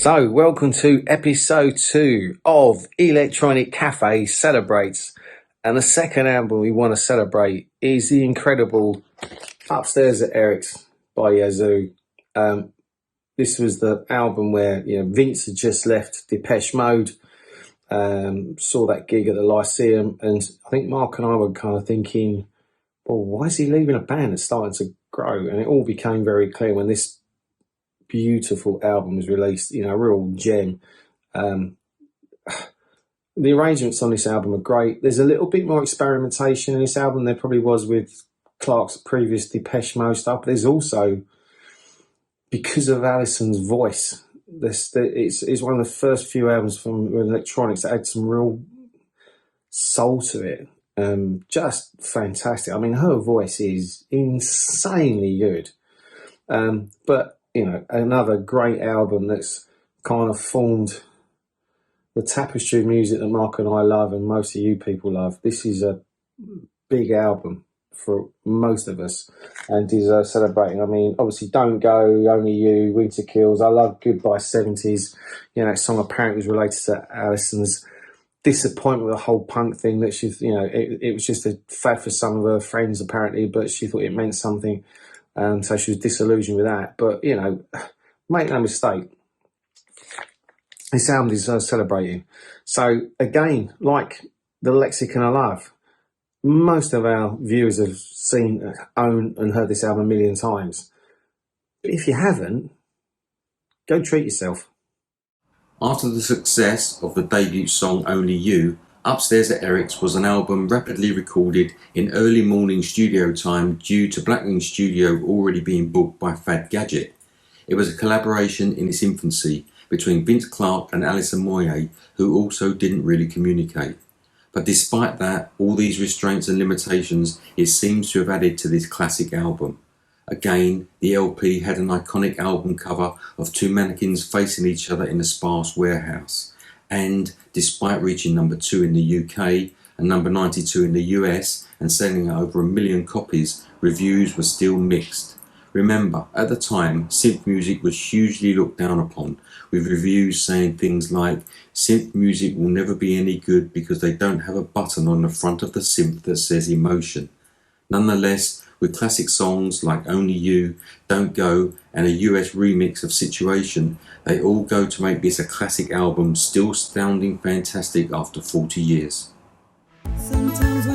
So, welcome to episode 2 of Electronic Cafe Celebrates. And the second album we want to celebrate is the incredible Upstairs at Eric's by Yazoo. This was the album where Vince had just left Depeche Mode, saw that gig at the Lyceum, and I think Mark and I were kind of thinking, well, why is he leaving a band that's starting to grow? And it all became very clear when this beautiful album was released, a real gem. The arrangements on this album are great. There's a little bit more experimentation in this album than there probably was with Clarke's previous Depeche Mode stuff. But there's also, because of Alison's voice, it's one of the first few albums from electronics that had some real soul to it. Just fantastic. I mean, her voice is insanely good. But another great album that's kind of formed the tapestry of music that Mark and I love and most of you people love. This is a big album for most of us and deserves celebrating. I mean, obviously Don't Go, Only You, Winter Kills. I love Goodbye 70s. That song apparently was related to Alison's disappointment with the whole punk thing, that she's, it was just a fad for some of her friends apparently, but she thought it meant something. So she was disillusioned with that. But, make no mistake, this album deserves celebrating. So, again, like the Lexicon of Love, most of our viewers have seen, owned and heard this album a million times. But if you haven't, go treat yourself. After the success of the debut song Only You, Upstairs at Eric's was an album rapidly recorded in early morning studio time due to Blackwing studio already being booked by Fad Gadget. It was a collaboration in its infancy between Vince Clarke and Alison Moyet, who also didn't really communicate. But despite that, all these restraints and limitations, it seems to have added to this classic album. Again, the LP had an iconic album cover of two mannequins facing each other in a sparse warehouse. And despite reaching number 2 in the UK and number 92 in the US and selling over 1 million copies, reviews were still mixed. Remember, at the time, synth music was hugely looked down upon, with reviews saying things like, synth music will never be any good because they don't have a button on the front of the synth that says emotion. Nonetheless, with classic songs like Only You, Don't Go and a US remix of Situation, they all go to make this a classic album still sounding fantastic after 40 years. Sometimes